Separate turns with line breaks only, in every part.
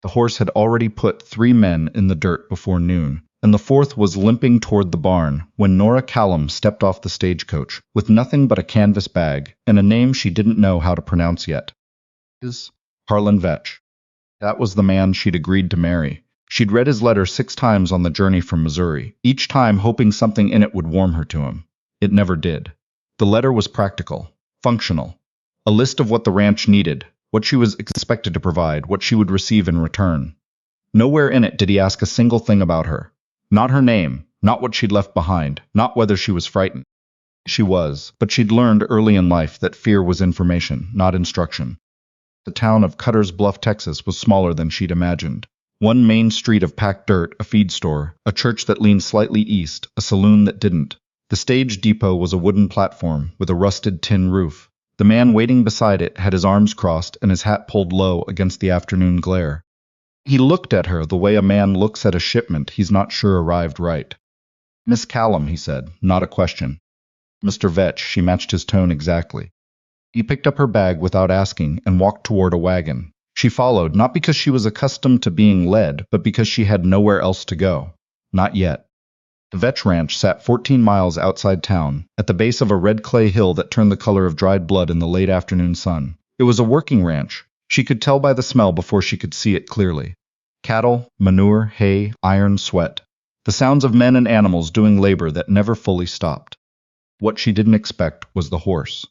The horse had already put 3 men in the dirt before noon, and the 4th was limping toward the barn when Nora Callum stepped off the stagecoach with nothing but a canvas bag and a name she didn't know how to pronounce yet. Harlan Vetch. That was the man she'd agreed to marry. She'd read his letter 6 times on the journey from Missouri, each time hoping something in it would warm her to him. It never did. The letter was practical, functional. A list of what the ranch needed, what she was expected to provide, what she would receive in return. Nowhere in it did he ask a single thing about her. Not her name, not what she'd left behind, not whether she was frightened. She was, but she'd learned early in life that fear was information, not instruction. The town of Bluff, Texas was smaller than she'd imagined. One main street of packed dirt, a feed store, a church that leaned slightly east, a saloon that didn't. The stage depot was a wooden platform with a rusted tin roof. The man waiting beside it had his arms crossed and his hat pulled low against the afternoon glare. He looked at her the way a man looks at a shipment he's not sure arrived right. "Miss Callum," he said, not a question. "Mr. Vetch," she matched his tone exactly. He picked up her bag without asking and walked toward a wagon. She followed, not because she was accustomed to being led, but because she had nowhere else to go. Not yet. The Vetch Ranch sat 14 miles outside town, at the base of a red clay hill that turned the color of dried blood in the late afternoon sun. It was a working ranch. She could tell by the smell before she could see it clearly. Cattle, manure, hay, iron, sweat. The sounds of men and animals doing labor that never fully stopped. What she didn't expect was the horse.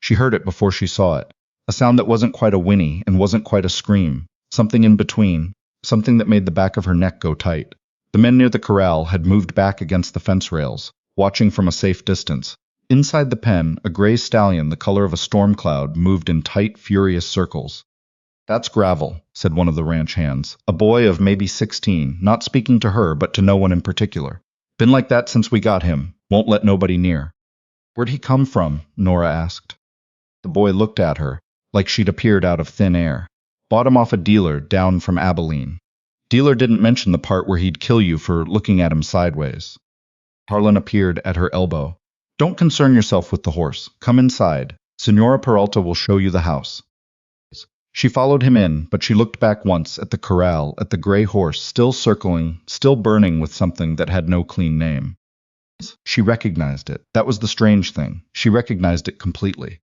She heard it before she saw it. A sound that wasn't quite a whinny and wasn't quite a scream. Something in between. Something that made the back of her neck go tight. The men near the corral had moved back against the fence rails, watching from a safe distance. Inside the pen, a gray stallion the color of a storm cloud moved in tight, furious circles. "That's Gravel," said one of the ranch hands, a boy of maybe 16, not speaking to her but to no one in particular. "Been like that since we got him. Won't let nobody near." "Where'd he come from?" Nora asked. The boy looked at her, like she'd appeared out of thin air. "Bought him off a dealer down from Abilene. Dealer didn't mention the part where he'd kill you for looking at him sideways." Harlan appeared at her elbow. "Don't concern yourself with the horse. Come inside. Senora Peralta will show you the house." She followed him in, but she looked back once at the corral, at the gray horse still circling, still burning with something that had no clean name. She recognized it. That was the strange thing. She recognized it completely.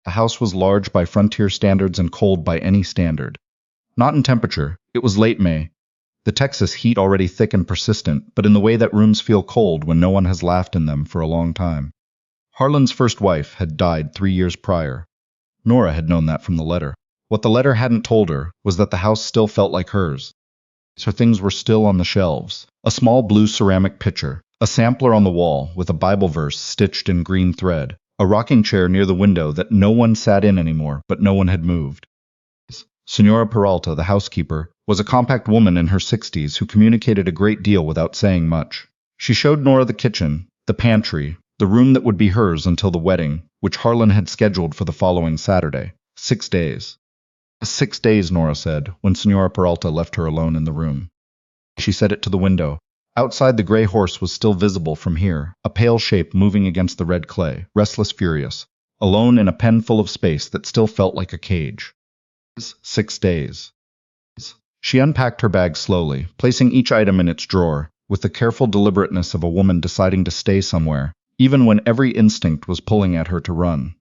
The house was large by frontier standards and cold by any standard. Not in temperature. It was late May. The Texas heat already thick and persistent, but in the way that rooms feel cold when no one has laughed in them for a long time. Harlan's first wife had died 3 years prior. Nora had known that from the letter. What the letter hadn't told her was that the house still felt like hers. Her things were still on the shelves. A small blue ceramic pitcher, a sampler on the wall with a Bible verse stitched in green thread, a rocking chair near the window that no one sat in anymore, but no one had moved. Senora Peralta, the housekeeper, was a compact woman in her 60s who communicated a great deal without saying much. She showed Nora the kitchen, the pantry, the room that would be hers until the wedding, which Harlan had scheduled for the following Saturday. 6 days. 6 days, Nora said, when Senora Peralta left her alone in the room. She said it to the window. Outside, the gray horse was still visible from here, a pale shape moving against the red clay, restless, furious, alone in a pen full of space that still felt like a cage. 6 days. She unpacked her bag slowly, placing each item in its drawer, with the careful deliberateness of a woman deciding to stay somewhere, even when every instinct was pulling at her to run.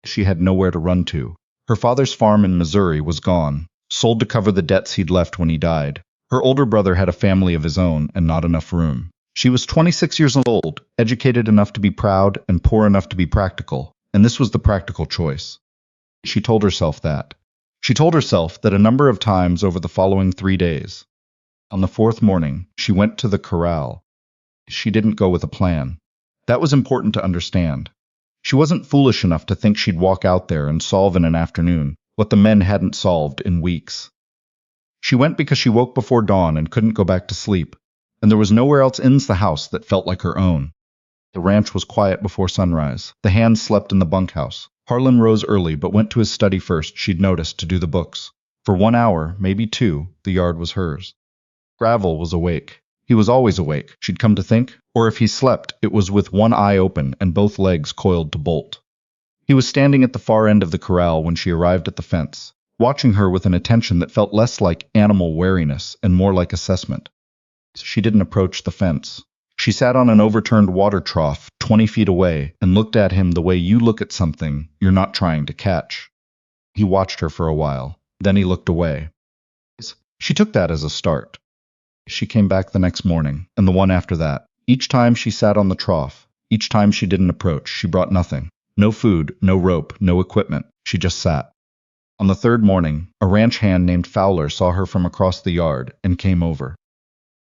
She had nowhere to run to. Her father's farm in Missouri was gone, sold to cover the debts he'd left when he died. Her older brother had a family of his own and not enough room. She was 26 years old, educated enough to be proud and poor enough to be practical, and this was the practical choice. She told herself that. She told herself that a number of times over the following 3 days. On the 4th morning, she went to the corral. She didn't go with a plan. That was important to understand. She wasn't foolish enough to think she'd walk out there and solve in an afternoon what the men hadn't solved in weeks. She went because she woke before dawn and couldn't go back to sleep, and there was nowhere else in the house that felt like her own. The ranch was quiet before sunrise. The hands slept in the bunkhouse. Harlan rose early but went to his study first, she'd noticed, to do the books. For 1 hour, maybe 2, the yard was hers. Gravel was awake. He was always awake, she'd come to think, or if he slept, it was with one eye open and both legs coiled to bolt. He was standing at the far end of the corral when she arrived at the fence. watching her with an attention that felt less like animal wariness and more like assessment. She didn't approach the fence. She sat on an overturned water trough 20 feet away and looked at him the way you look at something you're not trying to catch. He watched her for a while. Then he looked away. She took that as a start. She came back the next morning, and the one after that. Each time she sat on the trough, each time she didn't approach, she brought nothing. No food, no rope, no equipment. She just sat. On the third morning, a ranch hand named Fowler saw her from across the yard and came over.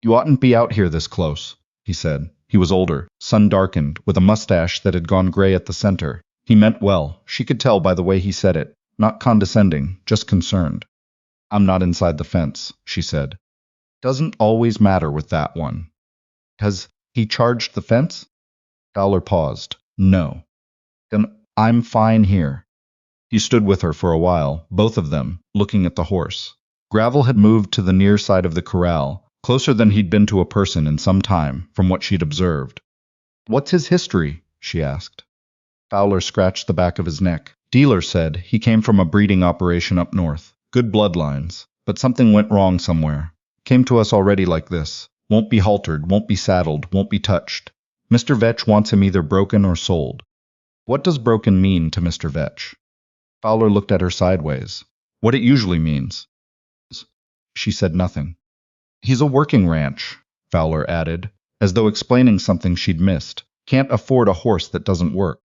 "You oughtn't be out here this close," he said. He was older, sun-darkened, with a mustache that had gone gray at the center. He meant well. She could tell by the way he said it. Not condescending, just concerned. "I'm not inside the fence," she said. "Doesn't always matter with that one." "Has he charged the fence?" Fowler paused. "No." "Then I'm fine here." He stood with her for a while, both of them, looking at the horse. Gravel had moved to the near side of the corral, closer than he'd been to a person in some time, from what she'd observed. "What's his history?" she asked. Fowler scratched the back of his neck. "Dealer said he came from a breeding operation up north. Good bloodlines. But something went wrong somewhere. Came to us already like this. Won't be haltered, won't be saddled, won't be touched. Mr. Vetch wants him either broken or sold." "What does broken mean to Mr. Vetch?" Fowler looked at her sideways. "What it usually means." She said nothing. "He's a working ranch," Fowler added, as though explaining something she'd missed. "Can't afford a horse that doesn't work."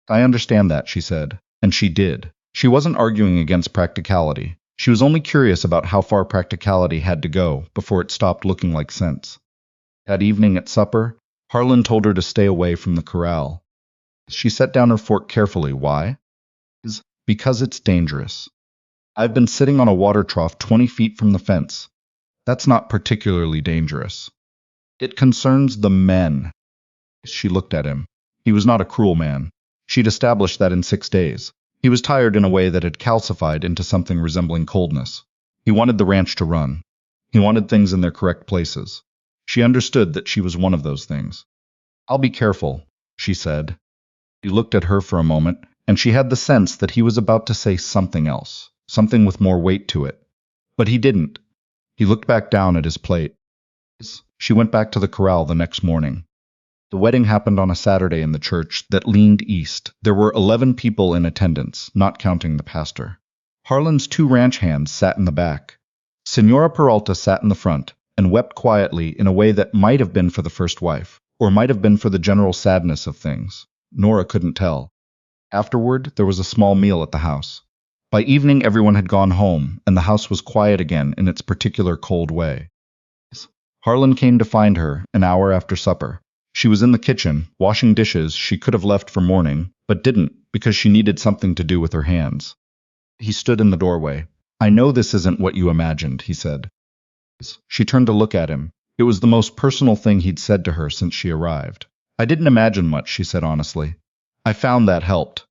"I understand that," she said. And she did. She wasn't arguing against practicality. She was only curious about how far practicality had to go before it stopped looking like sense. That evening at supper, Harlan told her to stay away from the corral. She set down her fork carefully. "Why?" "Because it's dangerous. I've been sitting on a water trough 20 feet from the fence. That's not particularly dangerous. It concerns the men." She looked at him. He was not a cruel man. She'd established that in 6 days. He was tired in a way that had calcified into something resembling coldness. He wanted the ranch to run. He wanted things in their correct places. She understood that she was one of those things. "I'll be careful," she said. He looked at her for a moment, and she had the sense that he was about to say something else, something with more weight to it. But he didn't. He looked back down at his plate. She went back to the corral the next morning. The wedding happened on a Saturday in the church that leaned east. There were 11 people in attendance, not counting the pastor. Harlan's 2 ranch hands sat in the back. Senora Peralta sat in the front and wept quietly in a way that might have been for the first wife, or might have been for the general sadness of things. Nora couldn't tell. Afterward, there was a small meal at the house. By evening, everyone had gone home, and the house was quiet again in its particular cold way. Harlan came to find her an hour after supper. She was in the kitchen, washing dishes she could have left for morning, but didn't because she needed something to do with her hands. He stood in the doorway. "I know this isn't what you imagined," he said. She turned to look at him. It was the most personal thing he'd said to her since she arrived. "I didn't imagine much," she said honestly. "I found that helped."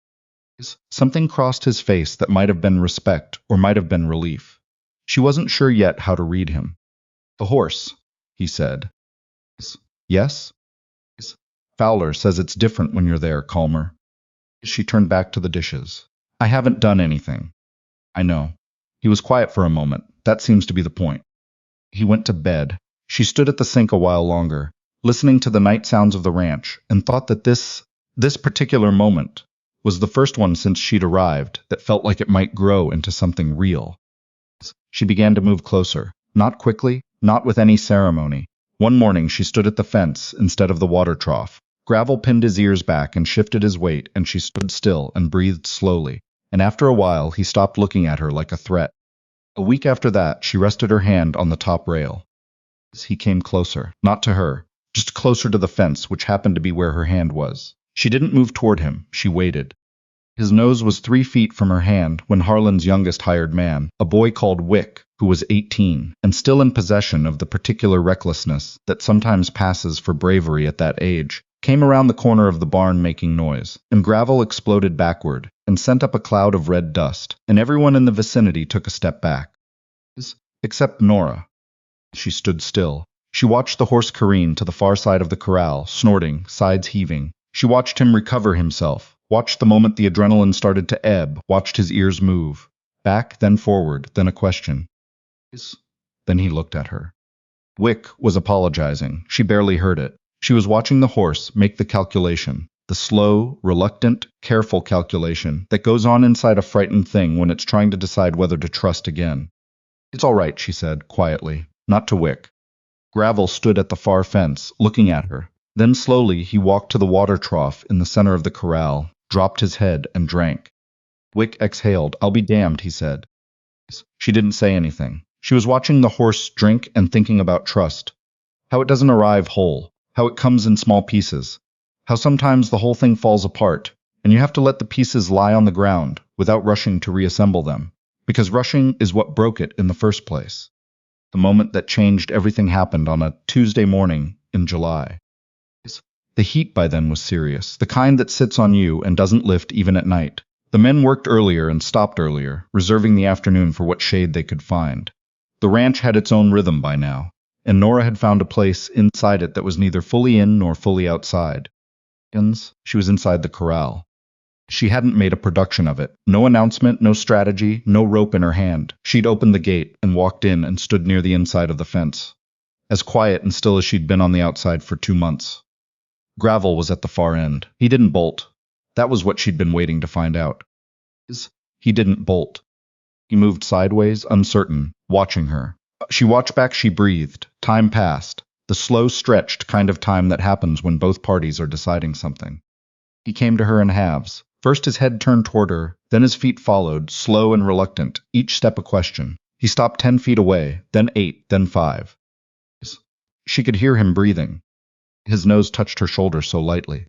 Something crossed his face that might have been respect or might have been relief. She wasn't sure yet how to read him. "The horse," he said. "Yes?" "Fowler says it's different when you're there, calmer." She turned back to the dishes. "I haven't done anything." "I know." He was quiet for a moment. "That seems to be the point." He went to bed. She stood at the sink a while longer, listening to the night sounds of the ranch, and thought that this particular moment was the first one since she'd arrived that felt like it might grow into something real. She began to move closer, not quickly, not with any ceremony. One morning she stood at the fence instead of the water trough. Gravel pinned his ears back and shifted his weight, and she stood still and breathed slowly. And after a while, he stopped looking at her like a threat. A week after that, she rested her hand on the top rail. He came closer, not to her, just closer to the fence, which happened to be where her hand was. She didn't move toward him. She waited. His nose was 3 feet from her hand when Harlan's youngest hired man, a boy called Wick, who was 18, and still in possession of the particular recklessness that sometimes passes for bravery at that age, came around the corner of the barn making noise, and Gravel exploded backward and sent up a cloud of red dust, and everyone in the vicinity took a step back. Except Nora. She stood still. She watched the horse careen to the far side of the corral, snorting, sides heaving. She watched him recover himself, watched the moment the adrenaline started to ebb, watched his ears move. back, then forward, then a question. Then he looked at her. Wick was apologizing. She barely heard it. She was watching the horse make the calculation, the slow, reluctant, careful calculation that goes on inside a frightened thing when it's trying to decide whether to trust again. It's all right, she said, quietly, not to Wick. Gravel stood at the far fence, looking at her. Then slowly he walked to the water trough in the center of the corral, dropped his head, and drank. Wick exhaled. I'll be damned, he said. She didn't say anything. She was watching the horse drink and thinking about trust. How it doesn't arrive whole. How it comes in small pieces. How sometimes the whole thing falls apart, and you have to let the pieces lie on the ground without rushing to reassemble them, because rushing is what broke it in the first place. The moment that changed everything happened on a Tuesday morning in July. The heat by then was serious, the kind that sits on you and doesn't lift even at night. The men worked earlier and stopped earlier, reserving the afternoon for what shade they could find. The ranch had its own rhythm by now, and Nora had found a place inside it that was neither fully in nor fully outside. She was inside the corral. She hadn't made a production of it. No announcement, no strategy, no rope in her hand. She'd opened the gate and walked in and stood near the inside of the fence, as quiet and still as she'd been on the outside for 2 months. Gravel was at the far end. He didn't bolt. That was what she'd been waiting to find out. He didn't bolt. He moved sideways, uncertain, watching her. She watched back, she breathed. Time passed. The slow, stretched kind of time that happens when both parties are deciding something. He came to her in halves. First his head turned toward her, then his feet followed, slow and reluctant, each step a question. He stopped 10 feet away, then 8, then 5. She could hear him breathing. His nose touched her shoulder so lightly.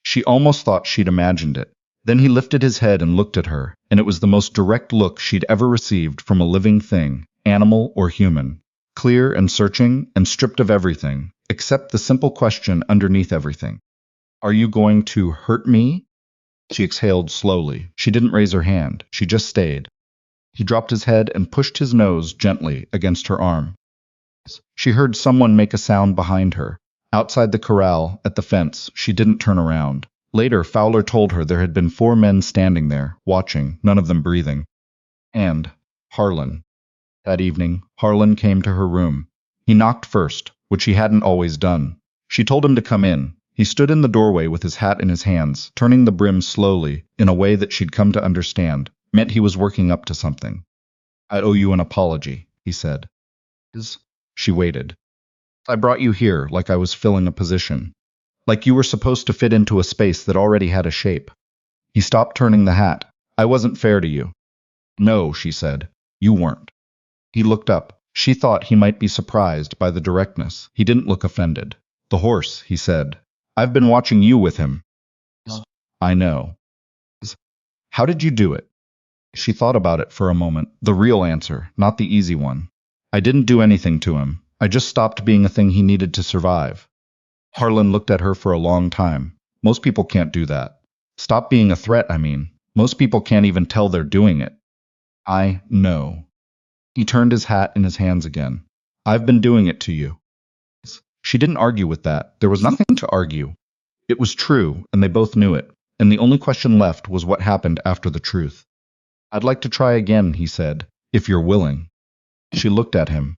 She almost thought she'd imagined it. Then he lifted his head and looked at her, and it was the most direct look she'd ever received from a living thing, animal or human. Clear and searching and stripped of everything, except the simple question underneath everything. Are you going to hurt me? She exhaled slowly. She didn't raise her hand. She just stayed. He dropped his head and pushed his nose gently against her arm. She heard someone make a sound behind her. Outside the corral, at the fence, she didn't turn around. Later, Fowler told her there had been 4 men standing there, watching, none of them breathing. And Harlan. That evening, Harlan came to her room. He knocked first, which he hadn't always done. She told him to come in. He stood in the doorway with his hat in his hands, turning the brim slowly, in a way that she'd come to understand, meant he was working up to something. I owe you an apology, he said. She waited. I brought you here like I was filling a position. Like you were supposed to fit into a space that already had a shape. He stopped turning the hat. I wasn't fair to you. No, she said. You weren't. He looked up. She thought he might be surprised by the directness. He didn't look offended. The horse, he said. I've been watching you with him. I know. How did you do it? She thought about it for a moment. The real answer, not the easy one. I didn't do anything to him. I just stopped being a thing he needed to survive. Harlan looked at her for a long time. Most people can't do that. Stop being a threat, I mean. Most people can't even tell they're doing it. I know. He turned his hat in his hands again. I've been doing it to you. She didn't argue with that. There was nothing to argue. It was true, and they both knew it, and the only question left was what happened after the truth. I'd like to try again, he said, if you're willing. She looked at him.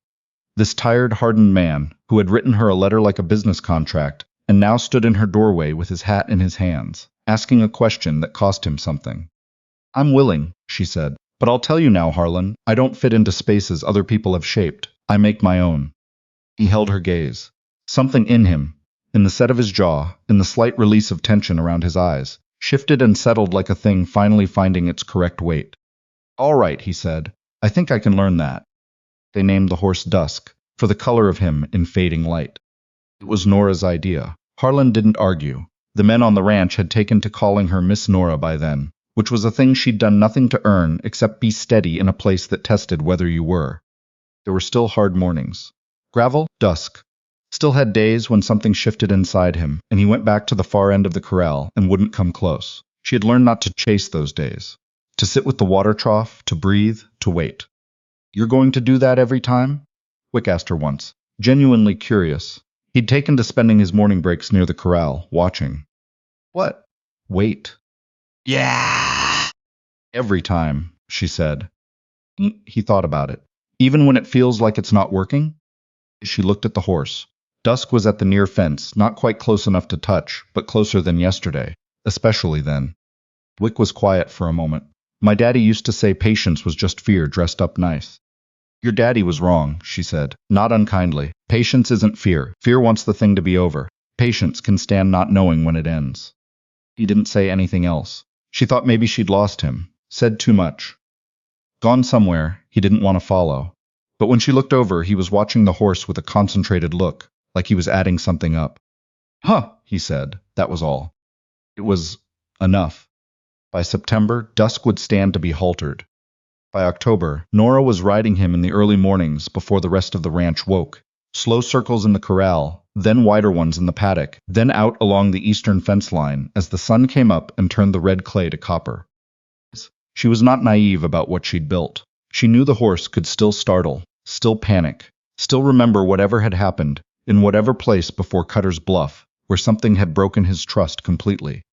This tired, hardened man, who had written her a letter like a business contract, and now stood in her doorway with his hat in his hands, asking a question that cost him something. I'm willing, she said, but I'll tell you now, Harlan, I don't fit into spaces other people have shaped. I make my own. He held her gaze. Something in him, in the set of his jaw, in the slight release of tension around his eyes, shifted and settled like a thing finally finding its correct weight. All right, he said. I think I can learn that. They named the horse Dusk, for the color of him in fading light. It was Nora's idea. Harlan didn't argue. The men on the ranch had taken to calling her Miss Nora by then, which was a thing she'd done nothing to earn except be steady in a place that tested whether you were. There were still hard mornings. Gravel, Dusk. Still had days when something shifted inside him, and he went back to the far end of the corral and wouldn't come close. She had learned not to chase those days. To sit with the water trough, to breathe, to wait. You're going to do that every time? Wick asked her once, genuinely curious. He'd taken to spending his morning breaks near the corral, watching. What? Wait.
Yeah!
Every time, she said. He thought about it. Even when it feels like it's not working? She looked at the horse. Dusk was at the near fence, not quite close enough to touch, but closer than yesterday, especially then. Wick was quiet for a moment. My daddy used to say patience was just fear dressed up nice. Your daddy was wrong, she said, not unkindly. Patience isn't fear. Fear wants the thing to be over. Patience can stand not knowing when it ends. He didn't say anything else. She thought maybe she'd lost him, said too much. Gone somewhere he didn't want to follow. But when she looked over, he was watching the horse with a concentrated look, like he was adding something up. Huh, he said. That was all. It was enough. By September, Dusk would stand to be haltered. By October, Nora was riding him in the early mornings before the rest of the ranch woke. Slow circles in the corral, then wider ones in the paddock, then out along the eastern fence line as the sun came up and turned the red clay to copper. She was not naive about what she'd built. She knew the horse could still startle, still panic, still remember whatever had happened, in whatever place before Cutter's Bluff, where something had broken his trust completely.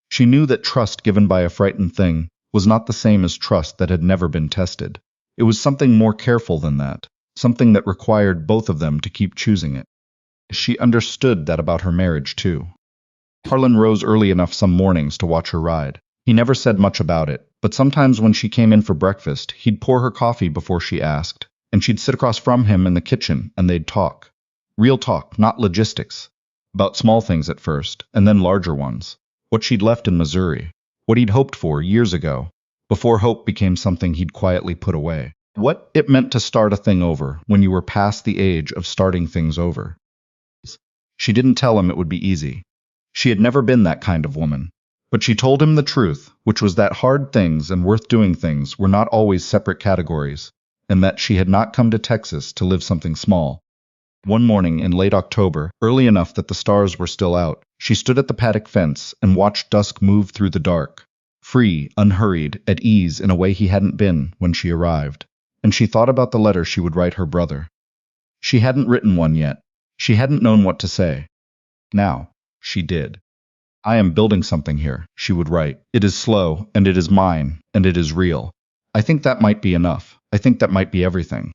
She knew that trust given by a frightened thing was not the same as trust that had never been tested. It was something more careful than that, something that required both of them to keep choosing it. She understood that about her marriage, too. Harlan rose early enough some mornings to watch her ride. He never said much about it, but sometimes when she came in for breakfast, he'd pour her coffee before she asked, and she'd sit across from him in the kitchen and they'd talk. Real talk, not logistics. About small things at first, and then larger ones. What she'd left in Missouri. What he'd hoped for years ago, before hope became something he'd quietly put away. What it meant to start a thing over when you were past the age of starting things over. She didn't tell him it would be easy. She had never been that kind of woman. But she told him the truth, which was that hard things and worth doing things were not always separate categories, and that she had not come to Texas to live something small. One morning in late October, early enough that the stars were still out, she stood at the paddock fence and watched Dusk move through the dark, free, unhurried, at ease in a way he hadn't been when she arrived. And she thought about the letter she would write her brother. She hadn't written one yet. She hadn't known what to say. Now, she did. I am building something here, she would write. It is slow, and it is mine, and it is real. I think that might be enough. I think that might be everything.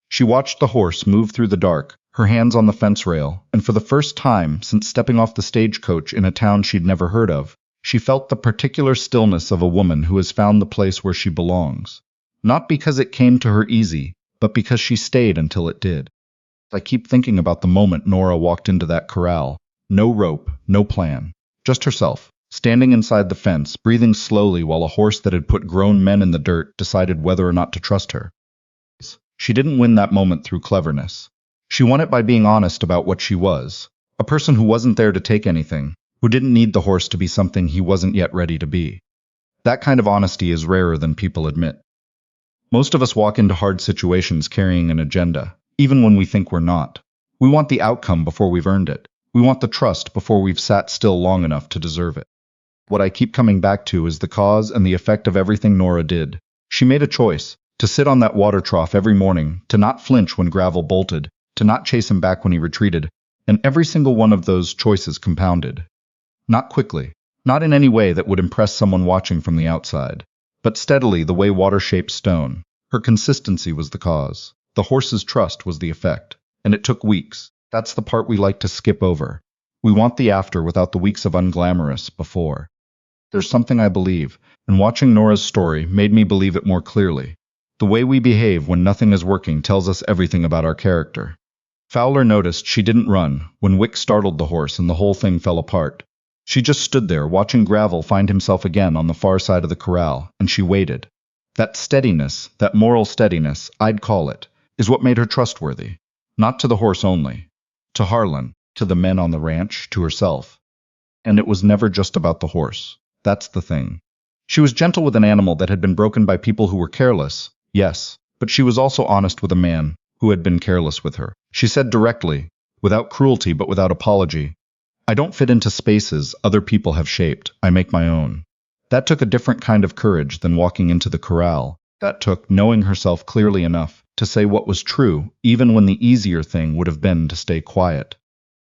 She watched the horse move through the dark, her hands on the fence rail, and for the first time since stepping off the stagecoach in a town she'd never heard of, she felt the particular stillness of a woman who has found the place where she belongs. Not because it came to her easy, but because she stayed until it did. I keep thinking about the moment Nora walked into that corral. No rope, no plan. Just herself, standing inside the fence, breathing slowly while a horse that had put grown men in the dirt decided whether or not to trust her. She didn't win that moment through cleverness. She won it by being honest about what she was. A person who wasn't there to take anything, who didn't need the horse to be something he wasn't yet ready to be. That kind of honesty is rarer than people admit. Most of us walk into hard situations carrying an agenda, even when we think we're not. We want the outcome before we've earned it. We want the trust before we've sat still long enough to deserve it. What I keep coming back to is the cause and the effect of everything Nora did. She made a choice, to sit on that water trough every morning, to not flinch when Gravel bolted, to not chase him back when he retreated, and every single one of those choices compounded. Not quickly, not in any way that would impress someone watching from the outside, but steadily the way water shapes stone. Her consistency was the cause. The horse's trust was the effect, and it took weeks. That's the part we like to skip over. We want the after without the weeks of unglamorous before. There's something I believe, and watching Nora's story made me believe it more clearly. The way we behave when nothing is working tells us everything about our character. Fowler noticed she didn't run when Wick startled the horse and the whole thing fell apart. She just stood there watching Gravel find himself again on the far side of the corral, and she waited. That steadiness, that moral steadiness, I'd call it, is what made her trustworthy. Not to the horse only. To Harlan, to the men on the ranch, to herself. And it was never just about the horse. That's the thing. She was gentle with an animal that had been broken by people who were careless, yes, but she was also honest with a man who had been careless with her. She said directly, without cruelty but without apology, I don't fit into spaces other people have shaped. I make my own. That took a different kind of courage than walking into the corral. That took knowing herself clearly enough to say what was true, even when the easier thing would have been to stay quiet.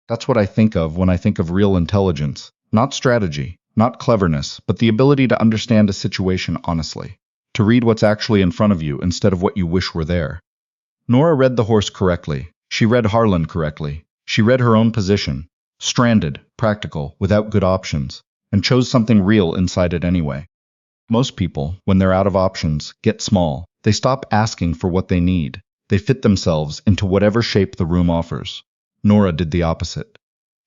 That's what I think of when I think of real intelligence. Not strategy, not cleverness, but the ability to understand a situation honestly. to read what's actually in front of you instead of what you wish were there. Nora read the horse correctly. She read Harlan correctly. She read her own position, stranded, practical, without good options, and chose something real inside it anyway. Most people, when they're out of options, get small. They stop asking for what they need. They fit themselves into whatever shape the room offers. Nora did the opposite.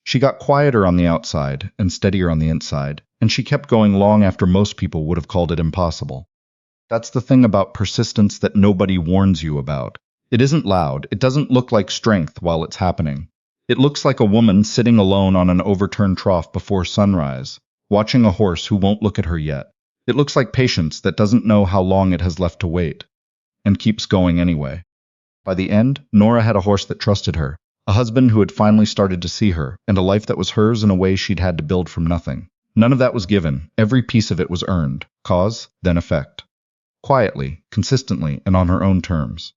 She got quieter on the outside and steadier on the inside, and she kept going long after most people would have called it impossible. That's the thing about persistence that nobody warns you about. It isn't loud. It doesn't look like strength while it's happening. It looks like a woman sitting alone on an overturned trough before sunrise, watching a horse who won't look at her yet. It looks like patience that doesn't know how long it has left to wait, and keeps going anyway. By the end, Nora had a horse that trusted her, a husband who had finally started to see her, and a life that was hers in a way she'd had to build from nothing. None of that was given. Every piece of it was earned. Cause, then effect. Quietly, consistently, and on her own terms.